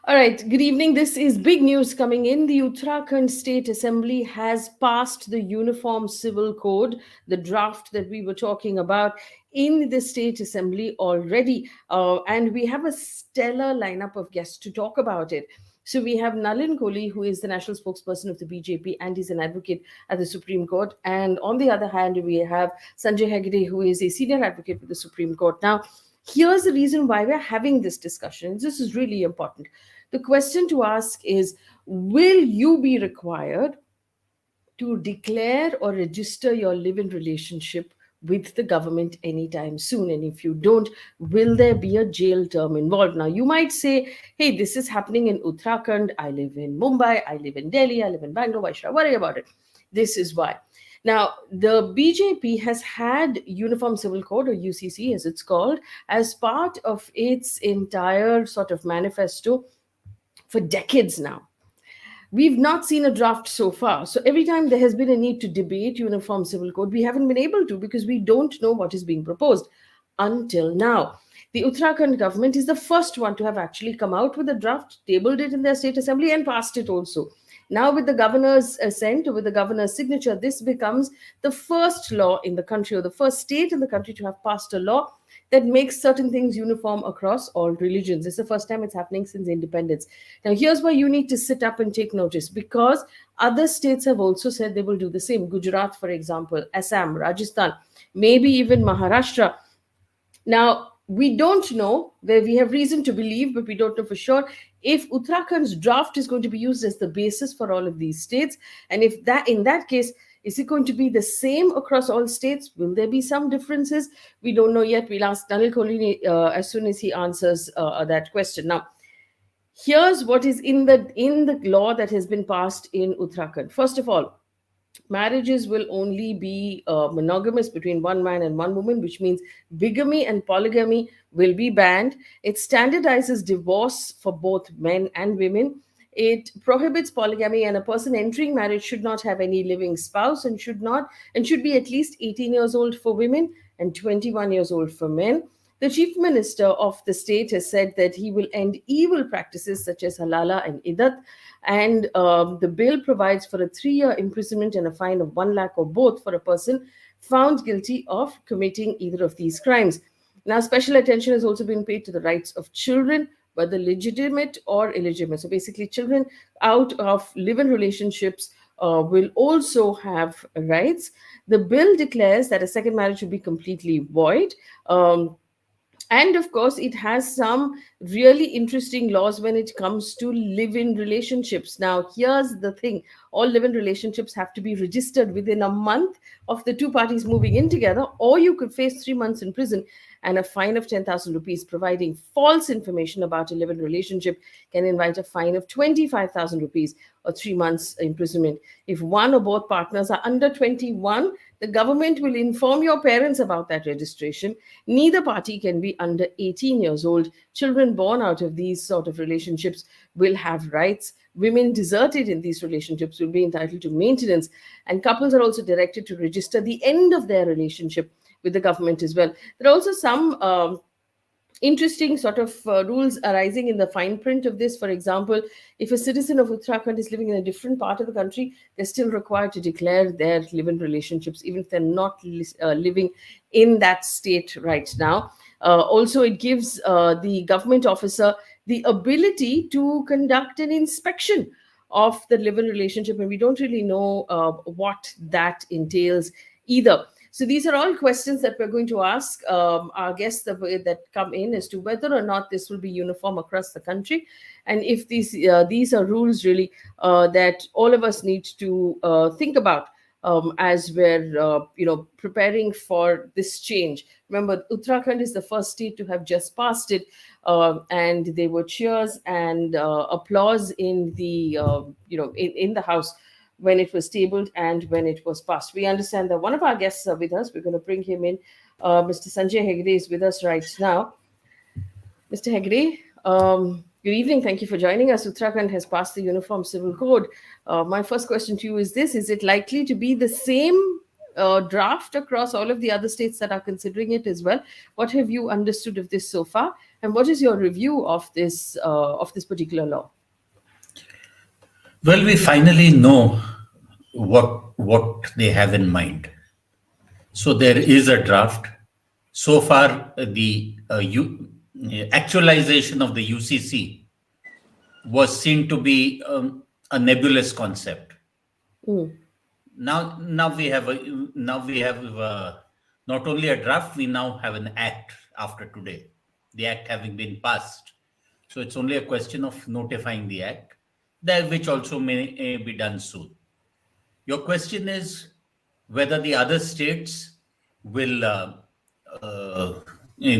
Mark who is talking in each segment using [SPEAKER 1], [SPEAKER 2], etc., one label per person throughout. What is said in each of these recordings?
[SPEAKER 1] All right, good evening. This is big news coming in. The Uttarakhand State Assembly has passed the Uniform Civil Code, the draft that we were talking about in the State Assembly already. And we have a stellar lineup of guests to talk about it. So we have Nalin Kohli, who is the national spokesperson of the BJP and is an advocate at the Supreme Court. And on the other hand, we have Sanjay Hegde, who is a senior advocate with the Supreme Court. Now, here's the reason why we're having this discussion. This is really important. The question to ask is, will you be required to declare or register your live in relationship with the government anytime soon? And if you don't, will there be a jail term involved? Now, you might say, hey, this is happening in Uttarakhand. I live in Mumbai. I live in Delhi. I live in Bangalore. Why should I worry about it? This is why. Now, the BJP has had Uniform Civil Code, or UCC as it's called, as part of its entire sort of manifesto for decades now. We've not seen a draft so far. So every time there has been a need to debate Uniform Civil Code, we haven't been able to because we don't know what is being proposed until now. The Uttarakhand government is the first one to have actually come out with a draft, tabled it in their state assembly, and passed it also. Now, with the governor's assent or with the governor's signature, this becomes the first law in the country, or the first state in the country to have passed a law that makes certain things uniform across all religions. It's the first time it's happening since independence. Now, here's why you need to sit up and take notice, because other states have also said they will do the same. Gujarat, for example, Assam, Rajasthan, maybe even Maharashtra. Now, we don't know, where we have reason to believe, but we don't know for sure, if Uttarakhand's draft is going to be used as the basis for all of these states. And if that, in that case, is it going to be the same across all states? Will there be some differences? We don't know yet. We'll ask Nalin Kohli as soon as he answers that question. Now, here's what is in the law that has been passed in Uttarakhand. First of all, marriages will only be monogamous between one man and one woman, which means bigamy and polygamy will be banned. It standardizes divorce for both men and women. It prohibits polygamy, and a person entering marriage should not have any living spouse and should be at least 18 years old for women and 21 years old for men. The chief minister of the state has said that he will end evil practices such as halala and idat, and the bill provides for a 3-year imprisonment and a fine of 1 lakh or both for a person found guilty of committing either of these crimes. Now, special attention has also been paid to the rights of children, whether legitimate or illegitimate. So basically, children out of live-in relationships will also have rights. The bill declares that a second marriage should be completely void. And of course, it has some really interesting laws when it comes to live in relationships. Now, here's the thing: all live in relationships have to be registered within a month of the two parties moving in together, or you could face 3 months in prison and a fine of 10,000 rupees. Providing false information about a live in relationship can invite a fine of 25,000 rupees or 3 months imprisonment. If one or both partners are under 21, the government will inform your parents about that registration. Neither party can be under 18 years old. Children born out of these sort of relationships will have rights. Women deserted in these relationships will be entitled to maintenance. And couples are also directed to register the end of their relationship with the government as well. There are also some interesting sort of rules arising in the fine print of this. For example, if a citizen of Uttarakhand is living in a different part of the country, they're still required to declare their live-in relationships, even if they're not living in that state right now. Also, it gives the government officer the ability to conduct an inspection of the live-in relationship, and we don't really know what that entails either. So these are all questions that we're going to ask our guests that come in, as to whether or not this will be uniform across the country, and if these are rules really that all of us need to think about as we're preparing for this change. Remember, Uttarakhand is the first state to have just passed it, and there were cheers and applause in the in the house when it was tabled and when it was passed. We understand that one of our guests are with us. We're going to bring him in. Mr. Sanjay Hegde is with us right now. Mr. Hegde, good evening. Thank you for joining us. Uttarakhand has passed the Uniform Civil Code. My first question to you is this: is it likely to be the same draft across all of the other states that are considering it as well? What have you understood of this so far? And what is your review of this particular law?
[SPEAKER 2] Well, we finally know what they have in mind. So there is a draft. So far, the actualization of the UCC was seen to be a nebulous concept.
[SPEAKER 1] Mm.
[SPEAKER 2] Now we have not only a draft, we now have an act after today. The act having been passed, so it's only a question of notifying the act, that which also may be done soon. Your question is whether the other states will uh,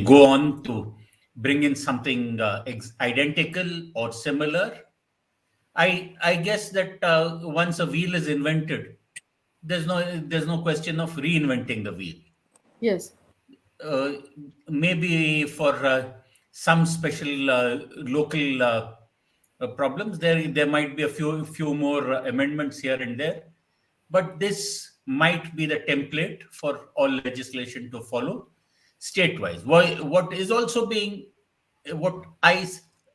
[SPEAKER 2] go on to bring in something identical or similar. I guess that once a wheel is invented, there's no question of reinventing the wheel.
[SPEAKER 1] Yes.
[SPEAKER 2] Uh, Maybe for some special local problems, there might be a few more amendments here and there, but this might be the template for all legislation to follow state-wise. What is also being what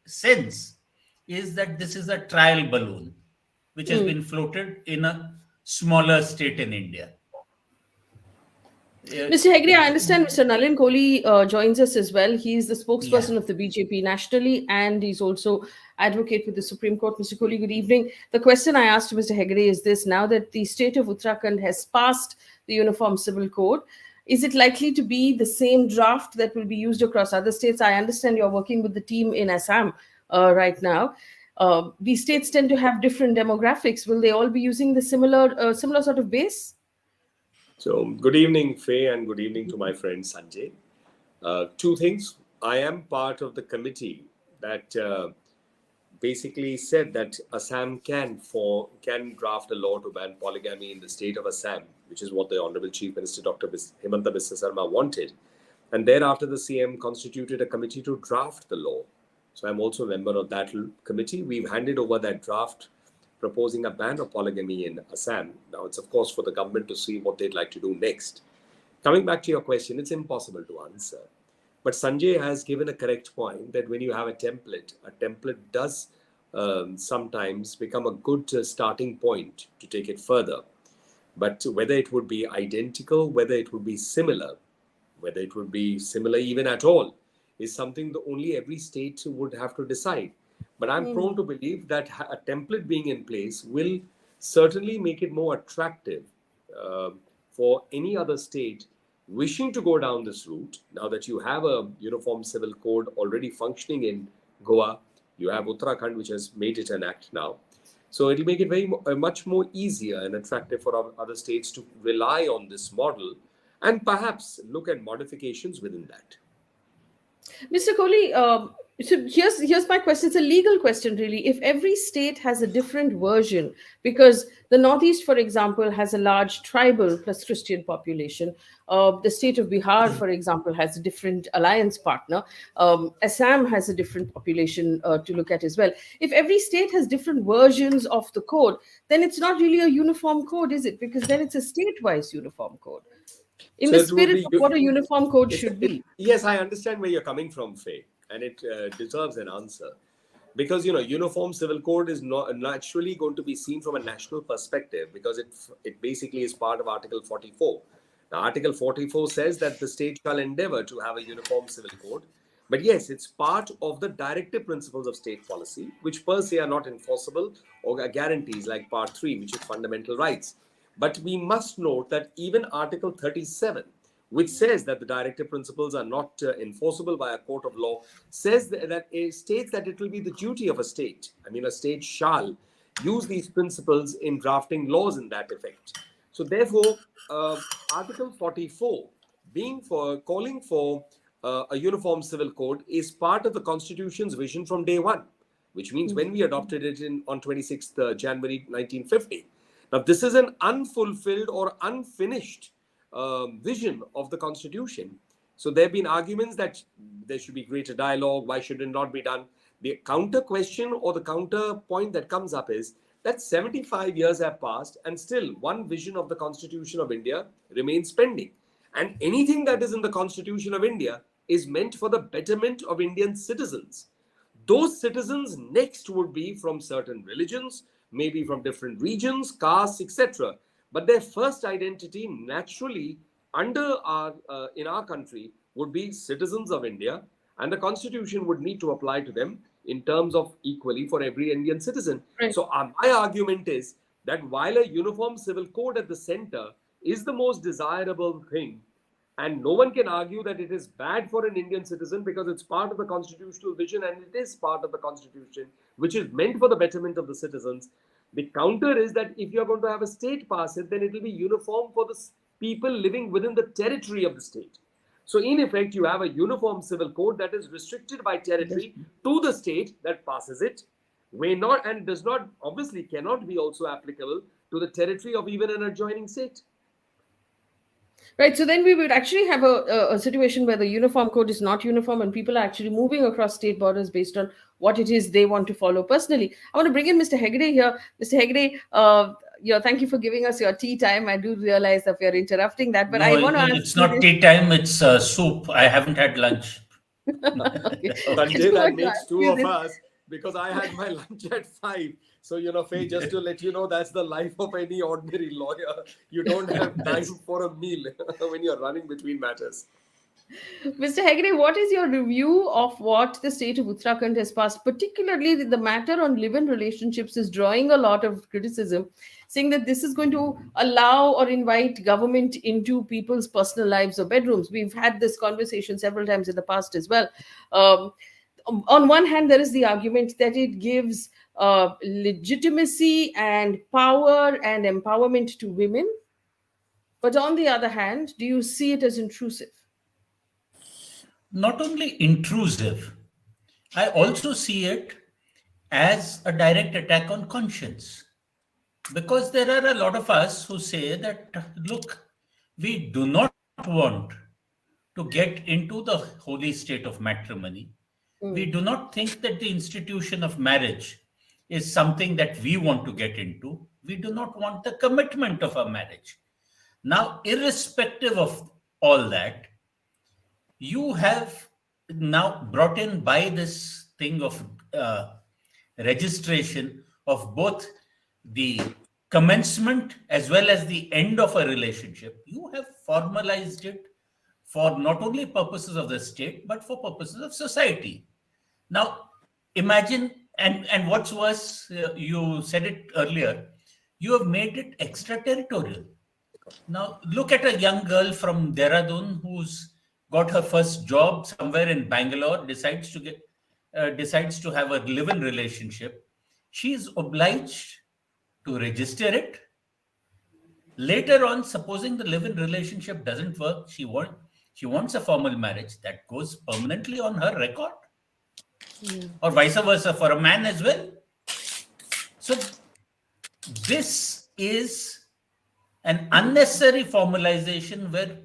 [SPEAKER 2] sense is that this is a trial balloon which has
[SPEAKER 1] Mm.
[SPEAKER 2] been floated in a smaller state in India. Uh,
[SPEAKER 1] Mr. Hegde, I understand Mr. Nalin Kohli joins us as well. He is the
[SPEAKER 2] yeah.
[SPEAKER 1] spokesperson of the BJP nationally, and he's also advocate with the Supreme Court. Mr. Kohli, good evening. The question I asked to Mr. Hegde is this: now that the state of Uttarakhand has passed the Uniform Civil Code, is it likely to be the same draft that will be used across other states? I understand you're working with the team in Assam right now. These states tend to have different demographics. Will they all be using the similar sort of base?
[SPEAKER 3] So, good evening, Faye, and good evening to my friend Sanjay. Two things. I am part of the committee that basically said that Assam can draft a law to ban polygamy in the state of Assam, which is what the Honorable Chief Minister Dr. Himanta Biswa Sarma wanted. And thereafter, the CM constituted a committee to draft the law. So I'm also a member of that committee. We've handed over that draft proposing a ban of polygamy in Assam. Now, it's of course for the government to see what they'd like to do next. Coming back to your question, it's impossible to answer. But Sanjay has given a correct point that when you have a template does sometimes become a good starting point to take it further. But whether it would be identical, whether it would be similar even at all, is something that only every state would have to decide. But I'm prone to believe that a template being in place will certainly make it more attractive for any other state wishing to go down this route. Now that you have a uniform civil code already functioning in Goa, you have Uttarakhand, which has made it an act now. So it'll make it much more easier and attractive for other states to rely on this model and perhaps look at modifications within that.
[SPEAKER 1] Mr. Kohli, so here's my question. It's a legal question, really. If every state has a different version, because the Northeast, for example, has a large tribal plus Christian population. The state of Bihar, for example, has a different alliance partner. Assam has a different population to look at as well. If every state has different versions of the code, then it's not really a uniform code, is it? Because then it's a state-wise uniform code, in
[SPEAKER 3] So
[SPEAKER 1] the
[SPEAKER 3] it would
[SPEAKER 1] spirit
[SPEAKER 3] be
[SPEAKER 1] of what a uniform code should be.
[SPEAKER 3] Yes, I understand where you're coming from, Faye, and it deserves an answer. Because, uniform civil code is not naturally going to be seen from a national perspective because it basically is part of Article 44. Now, Article 44 says that the state shall endeavor to have a uniform civil code. But yes, it's part of the directive principles of state policy, which per se are not enforceable or guarantees like Part 3, which is fundamental rights. But we must note that even Article 37, which says that the directive principles are not enforceable by a court of law, says that it states that it will be the duty of a state. A state shall use these principles in drafting laws in that effect. So therefore, Article 44, being for calling for a uniform civil code, is part of the Constitution's vision from day one, which means when we adopted it on 26th January 1950. Now, this is an unfulfilled or unfinished vision of the Constitution. So there have been arguments that there should be greater dialogue. Why should it not be done? The counter question or the counter point that comes up is that 75 years have passed and still one vision of the Constitution of India remains pending. And anything that is in the Constitution of India is meant for the betterment of Indian citizens. Those citizens next would be from certain religions, maybe from different regions, castes, etc. But their first identity naturally under our in our country would be citizens of India, and the constitution would need to apply to them in terms of equally for every Indian citizen.
[SPEAKER 1] Right.
[SPEAKER 3] So my argument is that while a uniform civil code at the center is the most desirable thing, and no one can argue that it is bad for an Indian citizen because it's part of the constitutional vision and it is part of the constitution, which is meant for the betterment of the citizens. The counter is that if you're going to have a state pass it, then it will be uniform for the people living within the territory of the state. So in effect, you have a uniform civil code that is restricted by territory to the state that passes it, may not and does not, obviously cannot be also applicable to the territory of even an adjoining state.
[SPEAKER 1] Right. So then we would actually have a situation where the uniform code is not uniform and people are actually moving across state borders based on what it is they want to follow personally. I want to bring in Mr. Hegde here. Mr. Hegde, thank you for giving us your tea time. I do realize that we are interrupting that, but
[SPEAKER 2] No,
[SPEAKER 1] I want to ask
[SPEAKER 2] it's not tea time, it's soup. I haven't had lunch.
[SPEAKER 1] Okay.
[SPEAKER 3] Sanjay, that makes two
[SPEAKER 1] you
[SPEAKER 3] of
[SPEAKER 1] this.
[SPEAKER 3] us because I had my lunch at 5. So, Faye, just to let you know, that's the life of any ordinary lawyer. You don't have time for a meal when you're running between matters.
[SPEAKER 1] Mr. Hegde, what is your review of what the state of Uttarakhand has passed? Particularly the matter on live-in relationships is drawing a lot of criticism, saying that this is going to allow or invite government into people's personal lives or bedrooms. We've had this conversation several times in the past as well. On one hand, there is the argument that it gives legitimacy and power and empowerment to women. But on the other hand, do you see it as intrusive?
[SPEAKER 2] Not only intrusive, I also see it as a direct attack on conscience. Because there are a lot of us who say that, look, we do not want to get into the holy state of matrimony. We do not think that the institution of marriage is something that we want to get into. We do not want the commitment of a marriage. Now, irrespective of all that, you have now brought in by this thing of registration of both the commencement as well as the end of a relationship. You have formalized it for not only purposes of the state but for purposes of society. Now imagine, and what's worse, you said it earlier, you have made it extraterritorial. Now look at a young girl from Dehradun who's got her first job somewhere in Bangalore, decides to have a live-in relationship. She's obliged to register it. Later on, supposing the live-in relationship doesn't work, she wants a formal marriage that goes permanently on her record, or vice versa for a man as well. So this is an unnecessary formalization where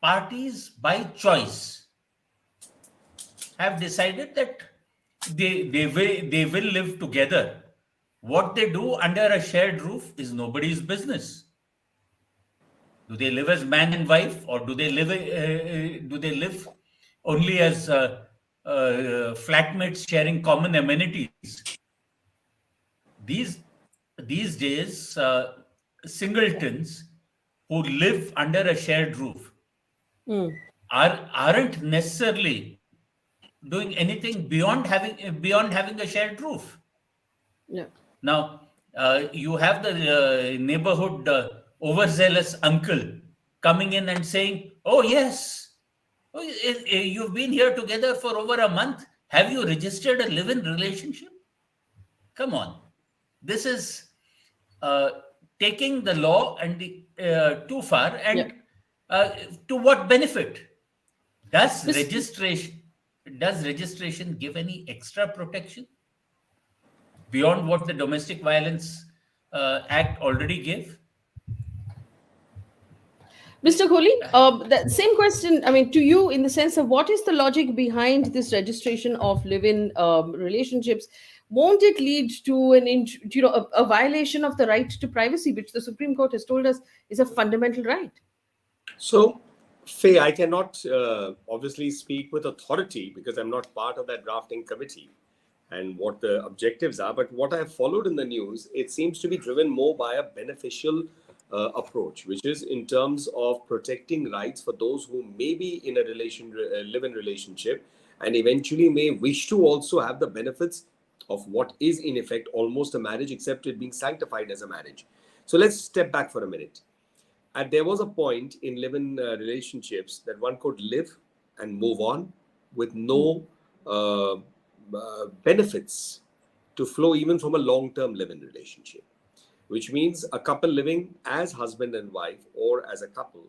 [SPEAKER 2] parties by choice have decided that they will live together. What they do under a shared roof is nobody's business. Do they live as man and wife, or do they live only as flatmates sharing common amenities? These days, singletons who live under a shared roof aren't necessarily doing anything beyond having a shared roof.
[SPEAKER 1] Yeah.
[SPEAKER 2] Now, you have the neighborhood overzealous uncle coming in and saying, "Oh yes, you've been here together for over a month. Have you registered a live-in relationship?" Come on, this is taking the law and too far. And to what benefit? Does registration give any extra protection beyond what the Domestic Violence Act already gave?
[SPEAKER 1] Mr. Kohli, that same question, to you, in the sense of what is the logic behind this registration of live-in relationships? Won't it lead to a violation of the right to privacy, which the Supreme Court has told us is a fundamental right?
[SPEAKER 3] So, Faye, I cannot obviously speak with authority because I'm not part of that drafting committee and what the objectives are. But what I have followed in the news, it seems to be driven more by a beneficial approach, which is in terms of protecting rights for those who may be in a live-in relationship and eventually may wish to also have the benefits of what is in effect almost a marriage, except it being sanctified as a marriage. So let's step back for a minute. And there was a point in live-in relationships that one could live and move on with no benefits to flow even from a long-term live-in relationship, which means a couple living as husband and wife or as a couple,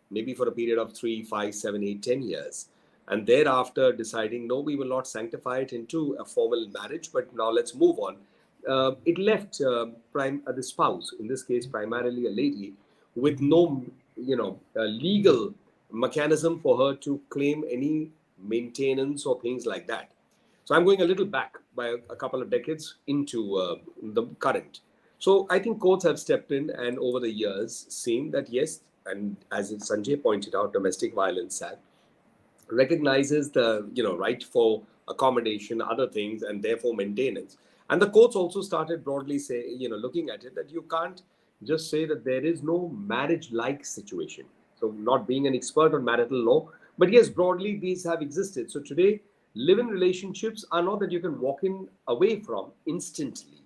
[SPEAKER 3] maybe for a period of 3, 5, 7, 8, 10 years, and thereafter deciding, no, we will not sanctify it into a formal marriage, but now let's move on. It left the spouse, in this case primarily a lady, with no legal mechanism for her to claim any maintenance or things like that. So I'm going a little back by a couple of decades into the current. So I think courts have stepped in and over the years seen that yes, and as Sanjay pointed out, Domestic Violence Act recognizes the right for accommodation, other things, and therefore maintenance. And the courts also started broadly looking at it that you can't just say that there is no marriage-like situation. So not being an expert on marital law, but yes, broadly these have existed. So today, live-in relationships are not that you can walk in away from instantly.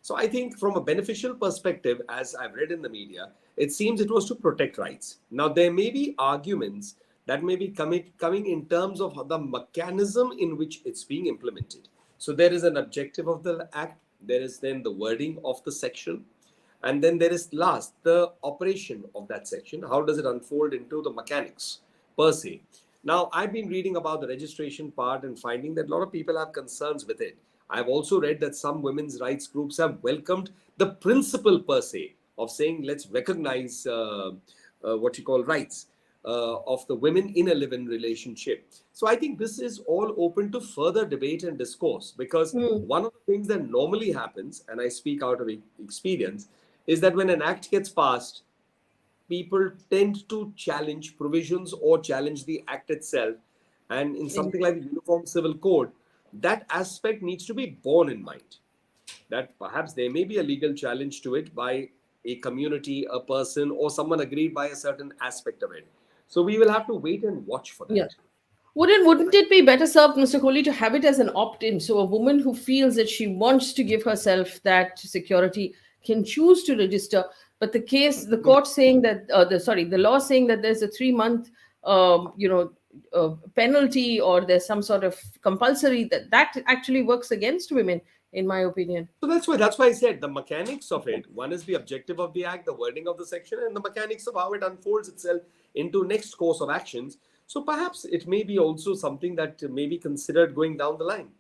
[SPEAKER 3] So I think from a beneficial perspective, as I've read in the media, it seems it was to protect rights. Now, there may be arguments that may be coming in terms of the mechanism in which it's being implemented. So there is an objective of the act, there is then the wording of the section, and then there is last, the operation of that section. How does it unfold into the mechanics per se? Now, I've been reading about the registration part and finding that a lot of people have concerns with it. I've also read that some women's rights groups have welcomed the principle per se of saying, let's recognize what you call rights of the women in a live-in relationship. So I think this is all open to further debate and discourse, because one of the things that normally happens, and I speak out of experience, is that when an act gets passed, people tend to challenge provisions or challenge the act itself. And in something like the Uniform Civil Code, that aspect needs to be borne in mind, that perhaps there may be a legal challenge to it by a community, a person, or someone agreed by a certain aspect of it. So we will have to wait and watch for that.
[SPEAKER 1] Yeah. Wouldn't it be better served, Mr. Kohli, to have it as an opt-in? So a woman who feels that she wants to give herself that security can choose to register, but the court saying that the law saying that there's a 3-month penalty, or there's some sort of compulsory, that actually works against women, in my opinion.
[SPEAKER 3] So that's why I said the mechanics of it. One is the objective of the act, the wording of the section, and the mechanics of how it unfolds itself into next course of actions. So perhaps it may be also something that may be considered going down the line,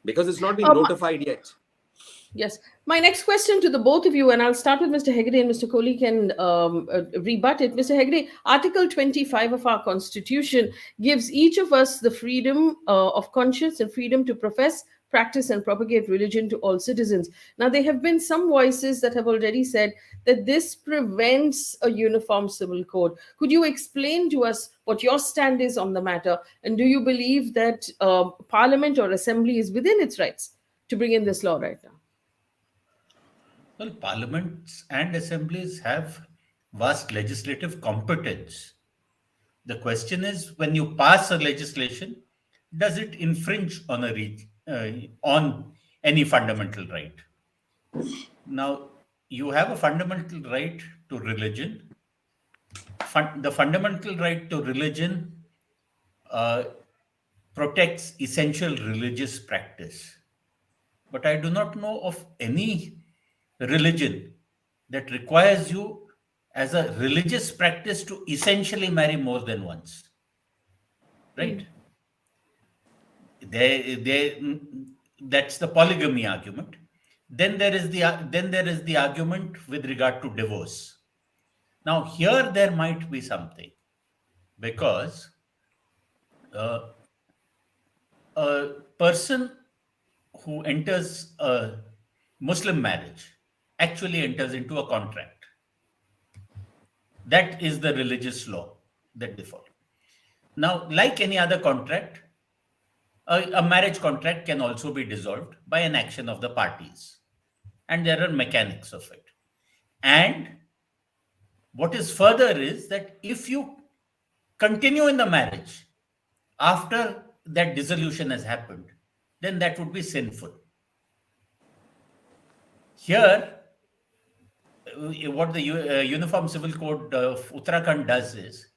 [SPEAKER 3] because it's not been notified yet.
[SPEAKER 1] Yes. My next question to the both of you, and I'll start with Mr. Hegde, and Mr. Kohli can rebut it. Mr. Hegde, Article 25 of our Constitution gives each of us the freedom of conscience and freedom to profess, practice, and propagate religion to all citizens. Now, there have been some voices that have already said that this prevents a uniform civil code. Could you explain to us what your stand is on the matter? And do you believe that Parliament or Assembly is within its rights to bring in this law right now?
[SPEAKER 2] Well, parliaments and assemblies have vast legislative competence. The question is, when you pass a legislation, does it infringe on on any fundamental right? Now, you have a fundamental right to religion. The fundamental right to religion protects essential religious practice. But I do not know of any religion that requires you as a religious practice to essentially marry more than once. Right? That's the polygamy argument. Then there is the argument with regard to divorce. Now here there might be something, because a person who enters a Muslim marriage actually enters into a contract. That is the religious law. that they follow. Now, like any other contract, a marriage contract can also be dissolved by an action of the parties. And there are mechanics of it. And what is further is that if you continue in the marriage after that dissolution has happened, then that would be sinful. Here, what the Uniform Civil Code of Uttarakhand does is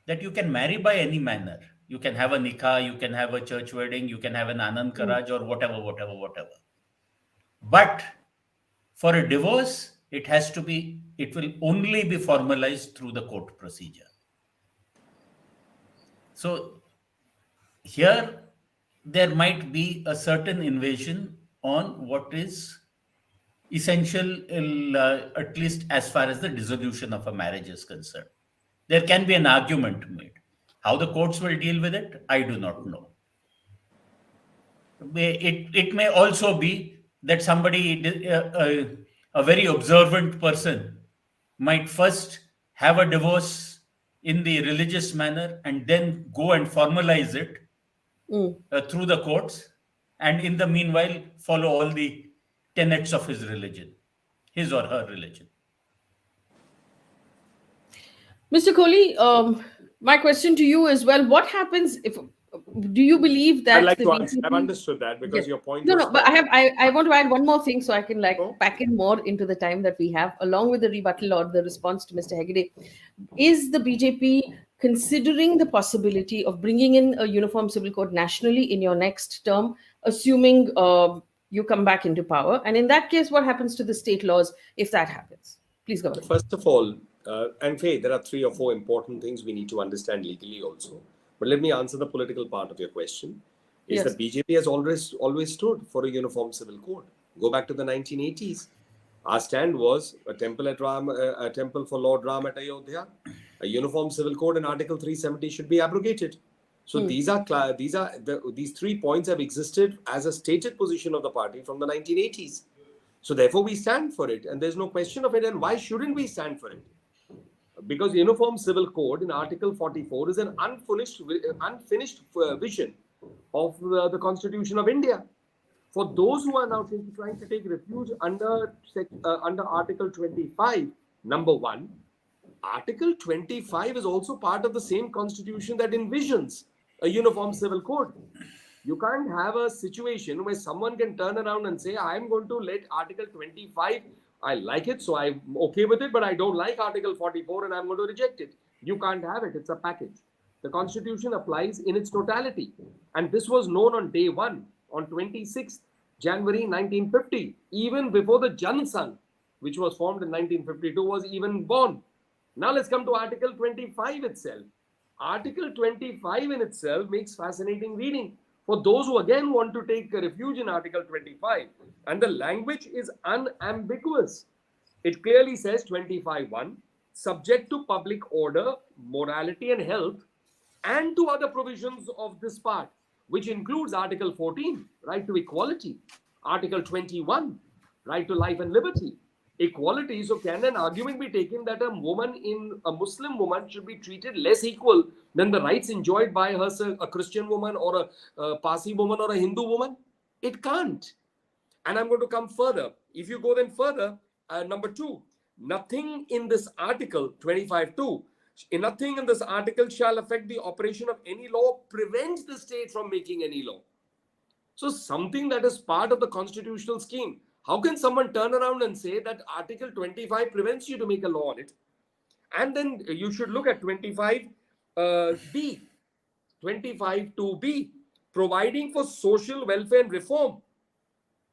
[SPEAKER 2] that you can marry by any manner. You can have a nikah, you can have a church wedding, you can have an Anand Karaj or whatever. But for a divorce, it will only be formalized through the court procedure. So here, there might be a certain invasion on what is essential, at least as far as the dissolution of a marriage is concerned. There can be an argument made. How the courts will deal with it, I do not know. It may also be that somebody, a very observant person, might first have a divorce in the religious manner and then go and formalize it through the courts, and in the meanwhile follow all the tenets of his religion, his or her religion.
[SPEAKER 1] Mr. Kohli, my question to you as well: what happens if? Do you believe that
[SPEAKER 3] I'd like
[SPEAKER 1] the
[SPEAKER 3] to answer.
[SPEAKER 1] BJP
[SPEAKER 3] I've understood that because
[SPEAKER 1] Yes.
[SPEAKER 3] your point.
[SPEAKER 1] No,
[SPEAKER 3] was
[SPEAKER 1] no, but I want to add one more thing so I can
[SPEAKER 3] Go.
[SPEAKER 1] pack in more into the time that we have, along with the rebuttal or the response to Mr. Hegde. Is the BJP considering the possibility of bringing in a uniform civil code nationally in your next term, assuming you come back into power? And in that case, what happens to the state laws if that happens? Please go ahead.
[SPEAKER 3] First of all, and Faye, there are 3 or 4 important things we need to understand legally also. But let me answer the political part of your question. Is
[SPEAKER 1] Yes.
[SPEAKER 3] the BJP has always stood for a uniform civil code. Go back to the 1980s. Our stand was a temple for Lord Ram at Ayodhya. A uniform civil code and Article 370 should be abrogated. So these 3 points have existed as a stated position of the party from the 1980s. So therefore we stand for it, and there's no question of it. And why shouldn't we stand for it? Because Uniform Civil Code in Article 44 is an unfinished vision of the Constitution of India. For those who are now trying to take refuge under Article 25, number 1, Article 25 is also part of the same Constitution that envisions a Uniform Civil Code. You can't have a situation where someone can turn around and say, I'm going to let Article 25, I like it, so I'm okay with it, but I don't like Article 44 and I'm going to reject it. You can't have it. It's a package. The Constitution applies in its totality. And this was known on day 1, on 26th January 1950, even before the Jan Sangh, which was formed in 1952, was even born. Now let's come to Article 25 itself. Article 25 in itself makes fascinating reading for those who again want to take refuge in Article 25. And the language is unambiguous. It clearly says 25(1), subject to public order, morality and health, and to other provisions of this part, which includes Article 14, right to equality, Article 21, right to life and liberty. Equality, so can an argument be taken that a Muslim woman should be treated less equal than the rights enjoyed by a Christian woman or a Parsi woman or a Hindu woman? It can't. And I'm going to come further. If you go then further, number 2, nothing in this article 25(2), nothing in this article shall affect the operation of any law, prevents the state from making any law. So something that is part of the constitutional scheme. How can someone turn around and say that Article 25 prevents you to make a law on it? And then you should look at 25(b), 25(2)(b), providing for social welfare and reform.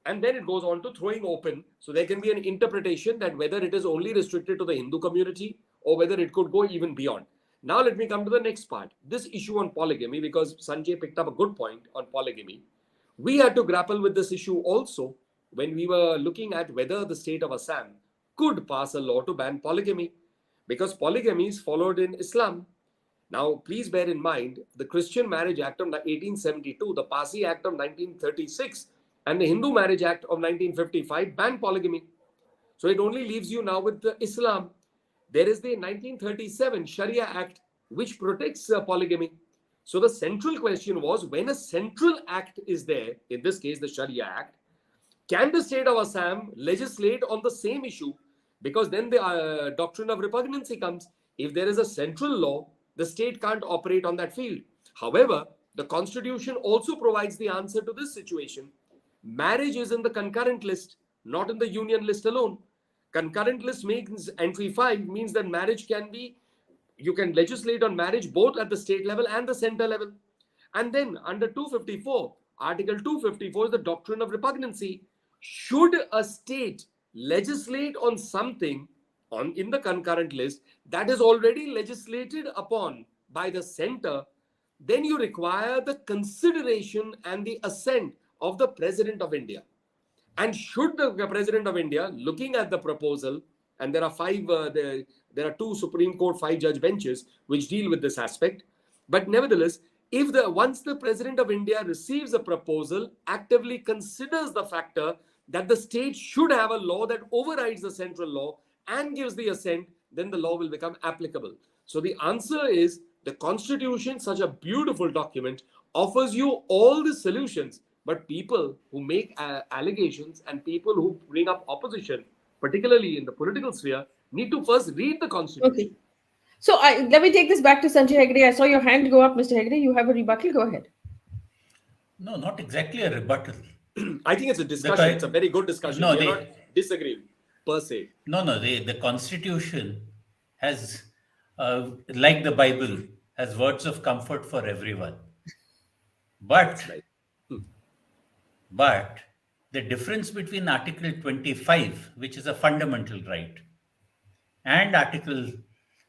[SPEAKER 3] And then it goes on to throwing open. So there can be an interpretation that whether it is only restricted to the Hindu community or whether it could go even beyond. Now let me come to the next part. This issue on polygamy, because Sanjay picked up a good point on polygamy. We had to grapple with this issue also when we were looking at whether the state of Assam could pass a law to ban polygamy, because polygamy is followed in Islam. Now, please bear in mind, the Christian Marriage Act of 1872, the Parsi Act of 1936, and the Hindu Marriage Act of 1955 ban polygamy. So it only leaves you now with the Islam. There is the 1937 Sharia Act, which protects polygamy. So the central question was, when a central act is there, in this case the Sharia Act, can the state of Assam legislate on the same issue? Because then the doctrine of repugnancy comes. If there is a central law, the state can't operate on that field. However, the constitution also provides the answer to this situation. Marriage is in the concurrent list, not in the union list alone. Concurrent list means entry 5 means that marriage can be, you can legislate on marriage both at the state level and the center level. And then under 254, Article 254 is the doctrine of repugnancy. Should a state legislate on something in the concurrent list that is already legislated upon by the center, then you require the consideration and the assent of the President of India. And should the President of India, looking at the proposal, and there are two Supreme Court 5-judge benches which deal with this aspect, but nevertheless, once the President of India receives a proposal, actively considers the factor that the state should have a law that overrides the central law and gives the assent, then the law will become applicable. So the answer is, the Constitution, such a beautiful document, offers you all the solutions, but people who make allegations and people who bring up opposition, particularly in the political sphere, need to first read the Constitution.
[SPEAKER 1] Okay. So let me take this back to Sanjay Hegde. I saw your hand go up, Mr. Hegde. You have a rebuttal. Go ahead.
[SPEAKER 2] No, not exactly a rebuttal.
[SPEAKER 3] I think it's a discussion. It's a very good discussion.
[SPEAKER 2] No,
[SPEAKER 3] we are not disagreeing per se.
[SPEAKER 2] No, the Constitution has, like the Bible, has words of comfort for everyone. But the difference between Article 25, which is a fundamental right, and Article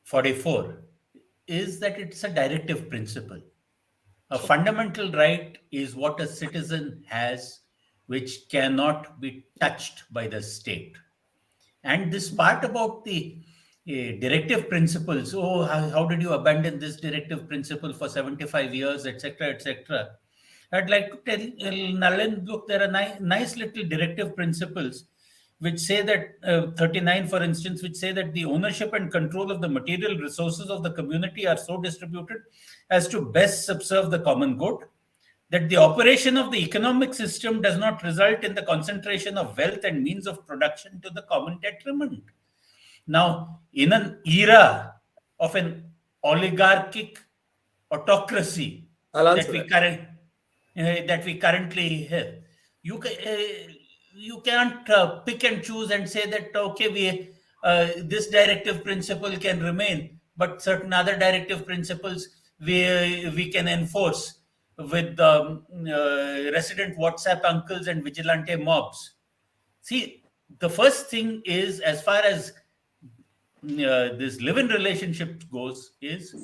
[SPEAKER 2] 44 is that it's a directive principle. A fundamental right is what a citizen has, which cannot be touched by the state. And this part about the directive principles, how did you abandon this directive principle for 75 years, etc., etc. I'd like to tell Nalin, look, there are nice little directive principles which say that, 39 for instance, which say that the ownership and control of the material resources of the community are so distributed as to best subserve the common good, that the operation of the economic system does not result in the concentration of wealth and means of production to the common detriment. Now, in an era of an oligarchic autocracy that we currently have, you can't pick and choose and say that, okay, this directive principle can remain, but certain other directive principles we can enforce with resident WhatsApp uncles and vigilante mobs. See, the first thing is, as far as this live-in relationship goes, is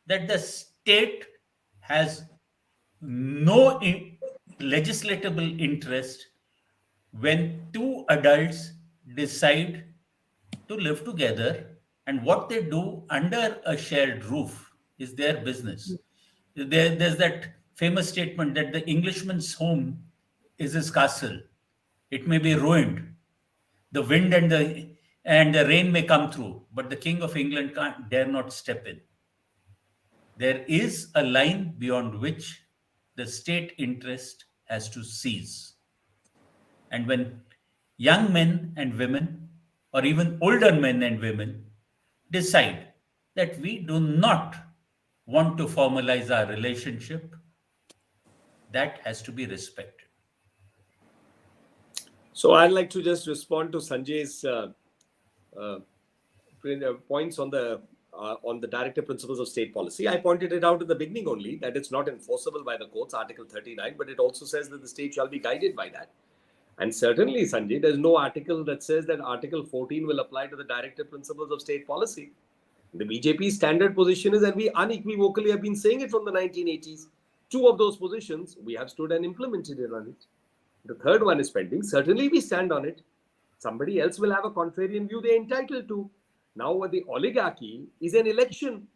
[SPEAKER 2] that the state has no legislatable interest when two adults decide to live together, and what they do under a shared roof is their business. There's that famous statement that the Englishman's home is his castle. It may be ruined. The wind and the rain may come through, but the King of England dare not step in. There is a line beyond which the state interest has to cease. And when young men and women, or even older men and women, decide that we do not want to formalize our relationship, that has to be respected.
[SPEAKER 3] So I'd like to just respond to Sanjay's points on the directive principles of state policy. I pointed it out at the beginning only, that it's not enforceable by the courts, Article 39, but it also says that the state shall be guided by that. And certainly, Sanjay, there's no article that says that Article 14 will apply to the directive principles of state policy. The BJP's standard position is, and we unequivocally have been saying it from the 1980s, two of those positions we have stood and implemented it on it. The third one is pending. Certainly, we stand on it. Somebody else will have a contrarian view they're entitled to. Now, the oligarchy is an election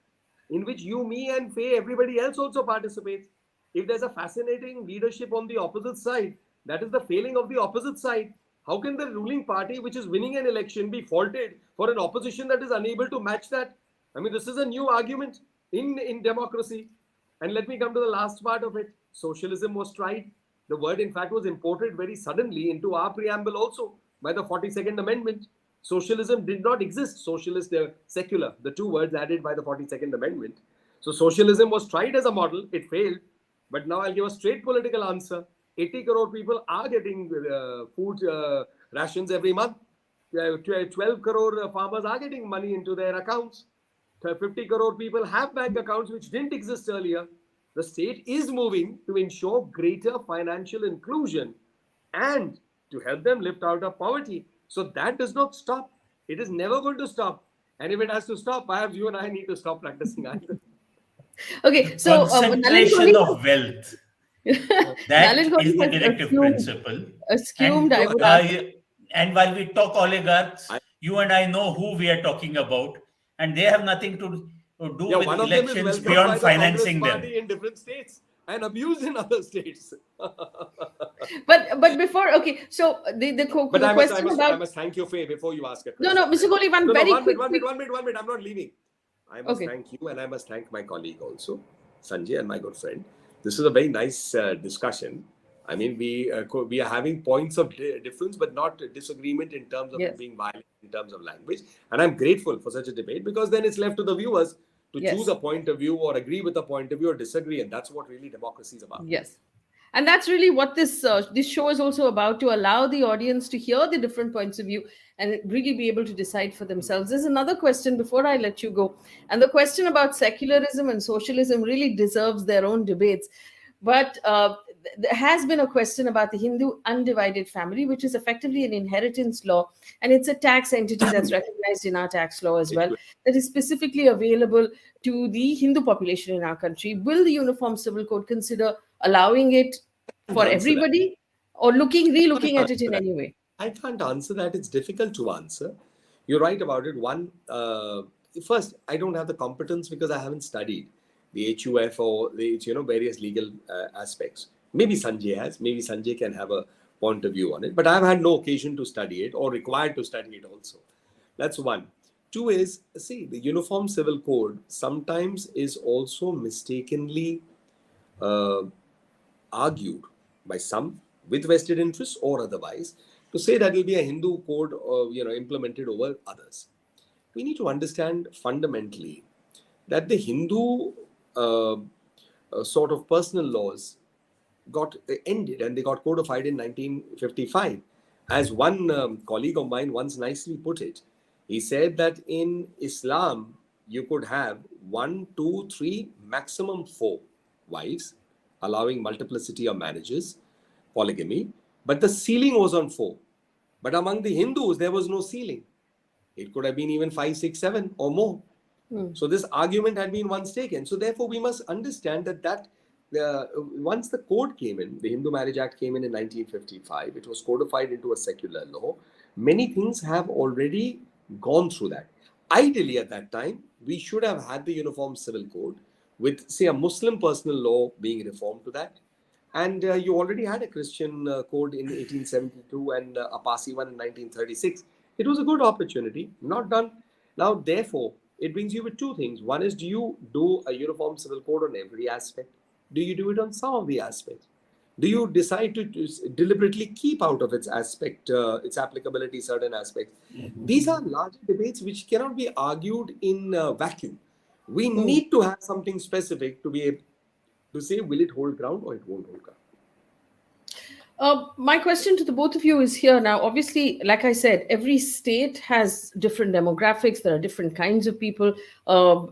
[SPEAKER 3] in which you, me, and Faye, everybody else also participates. If there's a fascinating leadership on the opposite side, that is the failing of the opposite side. How can the ruling party, which is winning an election, be faulted for an opposition that is unable to match that? I mean, this is a new argument. in democracy. And let me come to the last part of it. Socialism was tried. The word, in fact, was imported very suddenly into our preamble also by the 42nd Amendment. Socialism did not exist. Socialist, secular, the two words added by the 42nd Amendment. So socialism was tried as a model. It failed. But now I'll give a straight political answer. 80 crore people are getting food rations every month. 12 crore farmers are getting money into their accounts. 50 crore people have bank accounts which didn't exist earlier. The state is moving to ensure greater financial inclusion and to help them lift out of poverty. So that does not stop. It is never going to stop. And if it has to stop, perhaps you and I need to stop practicing either.
[SPEAKER 1] Okay, so Nalin
[SPEAKER 2] Concentration of wealth. That
[SPEAKER 1] Nalin
[SPEAKER 2] is the
[SPEAKER 1] Kohli
[SPEAKER 2] directive principle.
[SPEAKER 1] assumed
[SPEAKER 2] And
[SPEAKER 1] I would ask.
[SPEAKER 2] and while we talk oligarchs,
[SPEAKER 3] I-
[SPEAKER 2] you and I know who we are talking about, and they have nothing to do
[SPEAKER 3] Yeah,
[SPEAKER 2] with
[SPEAKER 3] one of them is
[SPEAKER 2] elections
[SPEAKER 3] welcomed by
[SPEAKER 2] beyond
[SPEAKER 3] the Congress
[SPEAKER 2] financing them.
[SPEAKER 3] Party in different states and abused in other states.
[SPEAKER 1] But before, okay, so the
[SPEAKER 3] But I
[SPEAKER 1] question
[SPEAKER 3] I
[SPEAKER 1] about
[SPEAKER 3] must thank you, Faye, before you ask a
[SPEAKER 1] no,
[SPEAKER 3] question.
[SPEAKER 1] Mr. Kohli, one
[SPEAKER 3] No,
[SPEAKER 1] very
[SPEAKER 3] one
[SPEAKER 1] quick.
[SPEAKER 3] minute. I'm not leaving. I must
[SPEAKER 1] Okay.
[SPEAKER 3] thank you, and I must thank my colleague also, Sanjay, and my good friend. This is a very nice discussion. I mean, we are having points of difference, but not disagreement in terms of
[SPEAKER 1] Yes.
[SPEAKER 3] it being violent in terms of language. And I'm grateful for such a debate because then it's left to the viewers to
[SPEAKER 1] Yes.
[SPEAKER 3] choose a point of view or agree with a point of view or disagree, and that's what really democracy is about.
[SPEAKER 1] Yes. And that's really what this show is also about, to allow the audience to hear the different points of view and really be able to decide for themselves. There's another question before I let you go. And the question about secularism and socialism really deserves their own debates. But there has been a question about the Hindu undivided family, which is effectively an inheritance law. And it's a tax entity that's recognized in our tax law as well, that is specifically available to the Hindu population in our country. Will the Uniform Civil Code consider allowing it for everybody, or re-looking at it in any way?
[SPEAKER 3] I can't answer that. It's difficult to answer. You're right about it. One, first, I don't have the competence because I haven't studied the HUF or the various legal aspects. Maybe Sanjay has. Maybe Sanjay can have a point of view on it. But I've had no occasion to study it or required to study it also. That's one. Two is, see, the Uniform Civil Code sometimes is also mistakenly argued by some with vested interests or otherwise to say that it will be a Hindu code implemented over others. We need to understand fundamentally that the Hindu sort of personal laws got ended and they got codified in 1955. As one colleague of mine once nicely put it, he said that in Islam, you could have 1, 2, 3, maximum 4 wives, allowing multiplicity of marriages, polygamy, but the ceiling was on 4. But among the Hindus, there was no ceiling. It could have been even 5, 6, 7 or more. So this argument had been once taken. So therefore, we must understand that once the code came in, the Hindu Marriage Act came in 1955, it was codified into a secular law. Many things have already gone through that. Ideally, at that time, we should have had the Uniform Civil Code with, say, a Muslim personal law being reformed to that. And you already had a Christian code in 1872 and a Parsi one in 1936. It was a good opportunity, not done. Now, therefore, it brings you with two things. One is, do you do a Uniform Civil Code on every aspect? Do you do it on some of the aspects? Do you decide to deliberately keep out of its applicability, certain aspects? These are large debates which cannot be argued in vacuum. We need to have something specific to be able to say, will it hold ground or it won't hold ground?
[SPEAKER 1] My question to the both of you is here now. Obviously, like I said, every state has different demographics. There are different kinds of people.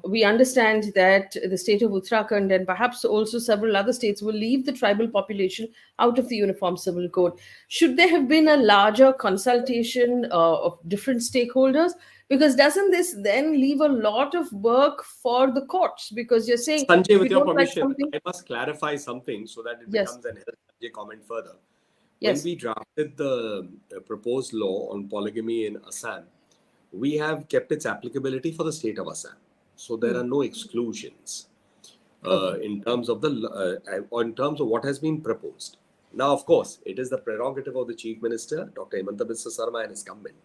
[SPEAKER 1] We understand that the state of Uttarakhand and perhaps also several other states will leave the tribal population out of the Uniform Civil Code. Should there have been a larger consultation of different stakeholders? Because doesn't this then leave a lot of work for the courts? Because you're saying,
[SPEAKER 3] Sanjay, with your
[SPEAKER 1] don't like
[SPEAKER 3] permission,
[SPEAKER 1] something-
[SPEAKER 3] I must clarify something so that it
[SPEAKER 1] Yes.
[SPEAKER 3] becomes an Sanjay comment further.
[SPEAKER 1] Yes.
[SPEAKER 3] When we drafted the proposed law on polygamy in Assam, we have kept its applicability for the state of Assam. So there are no exclusions in terms of in terms of what has been proposed. Now, of course, it is the prerogative of the Chief Minister, Dr. Hemanta Biswa Sarma, and his government,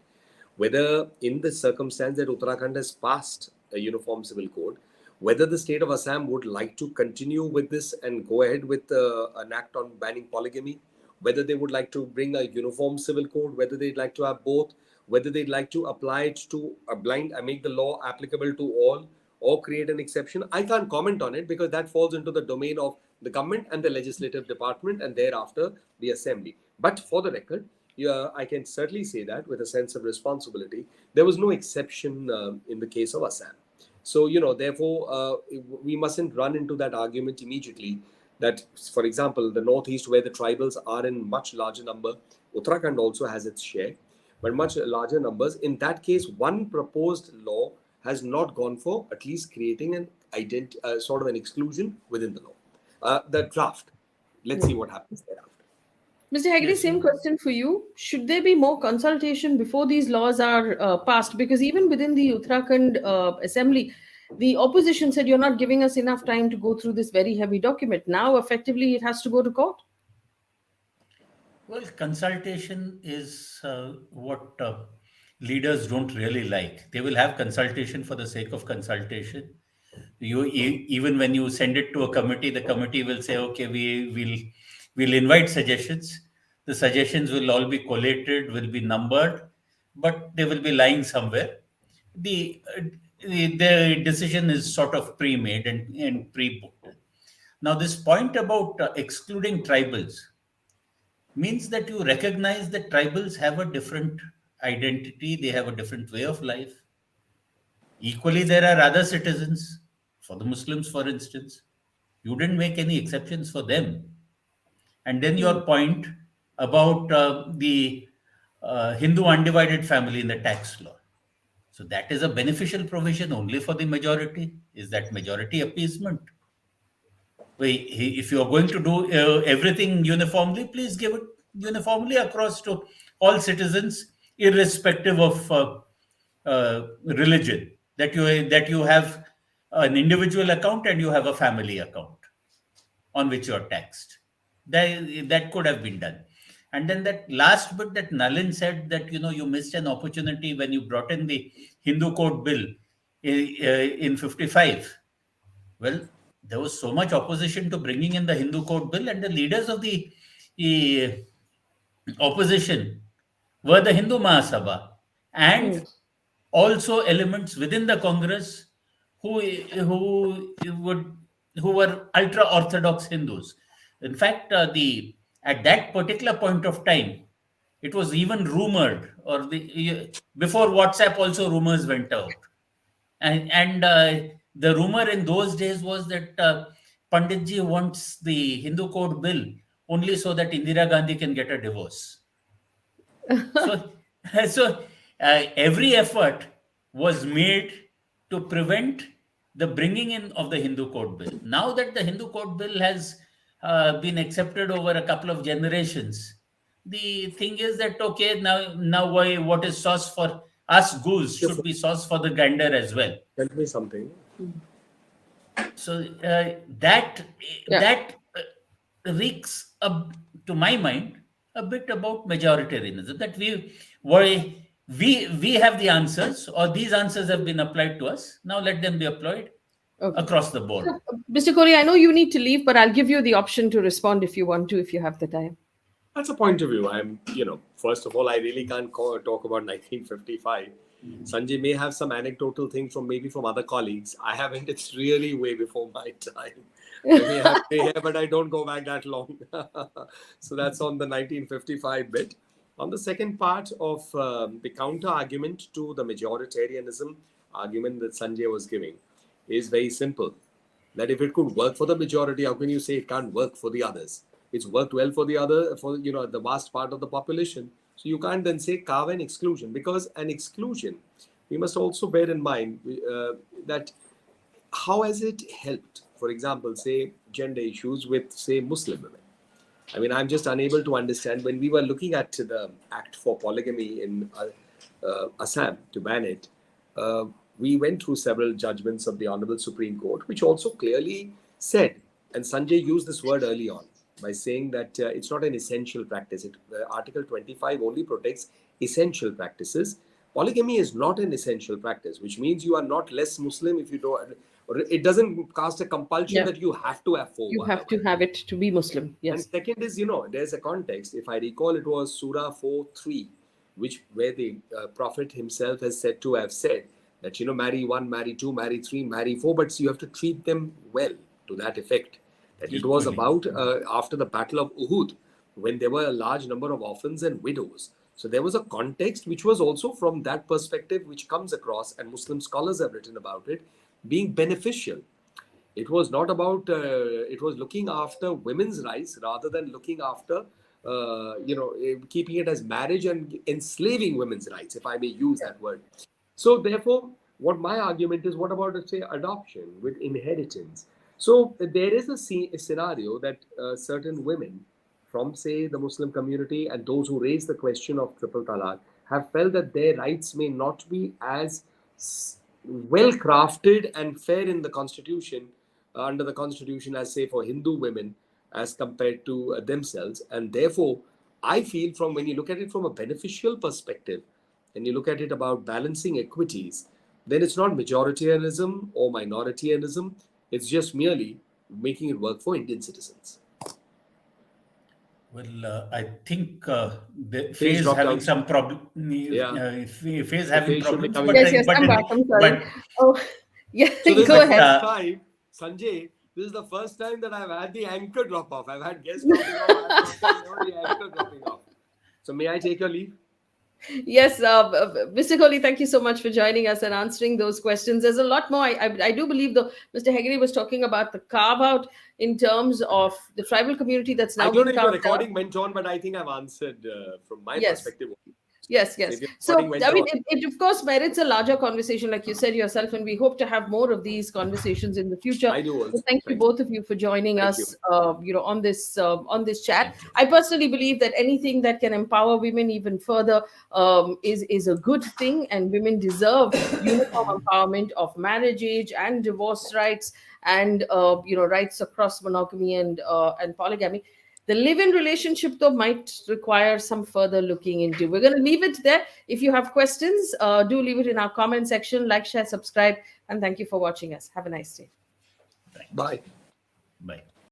[SPEAKER 3] whether in the circumstance that Uttarakhand has passed a Uniform Civil Code, Whether the state of Assam would like to continue with this and go ahead with an act on banning polygamy, whether they would like to bring a uniform civil code, whether they'd like to have both, whether they'd like to apply it to a blind, make the law applicable to all, or create an exception. I can't comment on it because that falls into the domain of the government and the legislative department and thereafter the assembly. But for the record, yeah, I can certainly say that with a sense of responsibility, there was no exception in the case of Assam. So, therefore, we mustn't run into that argument immediately that, for example, the Northeast, where the tribals are in much larger number, Uttarakhand also has its share, but much larger numbers. In that case, one proposed law has not gone for at least creating an sort of an exclusion within the law. The draft. Let's see what happens thereafter.
[SPEAKER 1] Mr. Hegde,
[SPEAKER 2] Yes.
[SPEAKER 1] same question for you. Should there be more consultation before these laws are passed? Because even within the Uttarakhand assembly, the opposition said you're not giving us enough time to go through this very heavy document. Now, effectively, it has to go to court.
[SPEAKER 2] Well, consultation is what leaders don't really like. They will have consultation for the sake of consultation. Even when you send it to a committee, the committee will say, "Okay, we'll invite suggestions. The suggestions will all be collated, will be numbered, but they will be lying somewhere." The decision is sort of pre-made and pre-booked. Now, this point about excluding tribals means that you recognize that tribals have a different identity, they have a different way of life. Equally, there are other citizens, for the Muslims, for instance. You didn't make any exceptions for them. And then your point about the Hindu undivided family in the tax law. So that is a beneficial provision only for the majority. Is that majority appeasement? If you are going to do everything uniformly, please give it uniformly across to all citizens, irrespective of religion. That you have an individual account and you have a family account on which you are taxed. That could have been done. And then that last bit that Nalin said that you missed an opportunity when you brought in the Hindu Code Bill in 55. Well, there was so much opposition to bringing in the Hindu Code Bill, and the leaders of the opposition were the Hindu Mahasabha and also elements within the Congress who were ultra orthodox Hindus. In fact, at that particular point of time, it was even rumored, or before WhatsApp, also rumors went out, and the rumor in those days was that Panditji wants the Hindu Code Bill only so that Indira Gandhi can get a divorce. So, every effort was made to prevent the bringing in of the Hindu Code Bill. Now that the Hindu Code Bill has been accepted over a couple of generations, the thing is that, okay, now what is sauce for us goose should be sauce for the gander as well.
[SPEAKER 3] Tell me something.
[SPEAKER 2] So that reeks, to my mind, a bit about majoritarianism. That we have the answers, or these answers have been applied to us. Now let them be applied across the board.
[SPEAKER 1] Mr. Kohli, I know you need to leave, but I'll give you the option to respond if you want to, if you have the time.
[SPEAKER 3] That's a point of view. First of all, I really can't talk about 1955. Sanjay may have some anecdotal things from other colleagues. I haven't. It's really way before my time. I may have gray hair, but I don't go back that long. So that's on the 1955 bit. On the second part of the counter argument to the majoritarianism argument that Sanjay was giving is very simple. That if it could work for the majority, how can you say it can't work for the others? It's worked well for the vast part of the population. So you can't then say carve an exclusion, because an exclusion, we must also bear in mind that how has it helped, for example, say gender issues with, say, Muslim women? I mean, I'm just unable to understand. When we were looking at the Act for Polygamy in Assam to ban it, we went through several judgments of the Honorable Supreme Court, which also clearly said, and Sanjay used this word early on, by saying that it's not an essential practice. Article 25 only protects essential practices. Polygamy is not an essential practice, which means you are not less Muslim if you don't. or it doesn't cast a compulsion
[SPEAKER 1] Yeah.
[SPEAKER 3] that you have to have 4
[SPEAKER 1] You have to have it to be Muslim.
[SPEAKER 3] And
[SPEAKER 1] Yes.
[SPEAKER 3] second is, there's a context. If I recall, it was Surah 4:3, where the Prophet himself has said to have said that, marry 1, marry 2, marry 3, marry 4, but you have to treat them well, to that effect. That it was
[SPEAKER 2] Equally.
[SPEAKER 3] about after the Battle of Uhud, when there were a large number of orphans and widows. So there was a context which was also from that perspective, which comes across, and Muslim scholars have written about it, being beneficial. It was not about, it was looking after women's rights rather than looking after, keeping it as marriage and enslaving women's rights, if I may use that word. So therefore, what my argument is, what about, let's say, adoption with inheritance? So there is a scenario that certain women from, say, the Muslim community and those who raise the question of triple talaq have felt that their rights may not be as well crafted and fair in the constitution, under the constitution, as, say, for Hindu women as compared to themselves. And therefore, I feel, from when you look at it from a beneficial perspective and you look at it about balancing equities, then it's not majoritarianism or minoritarianism. It's just merely making it work for Indian citizens.
[SPEAKER 2] Well, I think the
[SPEAKER 3] Faye's
[SPEAKER 2] Faye is
[SPEAKER 3] dropped
[SPEAKER 2] having
[SPEAKER 3] out.
[SPEAKER 2] some problem.
[SPEAKER 3] Yeah.
[SPEAKER 2] Faye is
[SPEAKER 3] So
[SPEAKER 2] having
[SPEAKER 3] Faye should be
[SPEAKER 2] problems,
[SPEAKER 3] coming
[SPEAKER 2] but
[SPEAKER 3] back.
[SPEAKER 1] Yes, I'm back. I'm sorry.
[SPEAKER 2] but
[SPEAKER 1] Oh, yeah.
[SPEAKER 3] So this
[SPEAKER 1] Go
[SPEAKER 3] is the
[SPEAKER 1] ahead.
[SPEAKER 3] first time, Sanjay, this is the first time that I've had the anchor drop off. I've had guests dropping off. I've had the anchor dropping off. So may I take your leave?
[SPEAKER 1] Yes, Mr. Kohli, thank you so much for joining us and answering those questions. There's a lot more. I do believe, though, Mr. Hegde was talking about the carve out in terms of the tribal community that's
[SPEAKER 3] I
[SPEAKER 1] now
[SPEAKER 3] don't
[SPEAKER 1] been
[SPEAKER 3] know if the
[SPEAKER 1] carved out.
[SPEAKER 3] recording went on, but I think I've answered from my
[SPEAKER 1] Yes.
[SPEAKER 3] perspective.
[SPEAKER 1] Yes.
[SPEAKER 3] if the
[SPEAKER 1] So,
[SPEAKER 3] recording went
[SPEAKER 1] I mean,
[SPEAKER 3] on.
[SPEAKER 1] it of course merits a larger conversation, like you said yourself, and we hope to have more of these conversations in the future.
[SPEAKER 3] I do also.
[SPEAKER 1] So thank you, both of you, for joining
[SPEAKER 3] Thank
[SPEAKER 1] us, on this chat.
[SPEAKER 2] Thank you.
[SPEAKER 1] I personally believe that anything that can empower women even further is a good thing, and women deserve uniform empowerment of marriage age and divorce rights, and rights across monogamy and polygamy. The live-in relationship, though, might require some further looking into. We're going to leave it there. If you have questions, do leave it in our comment section. Like, share, subscribe, and thank you for watching us. Have a nice day.
[SPEAKER 3] Bye.
[SPEAKER 2] Bye.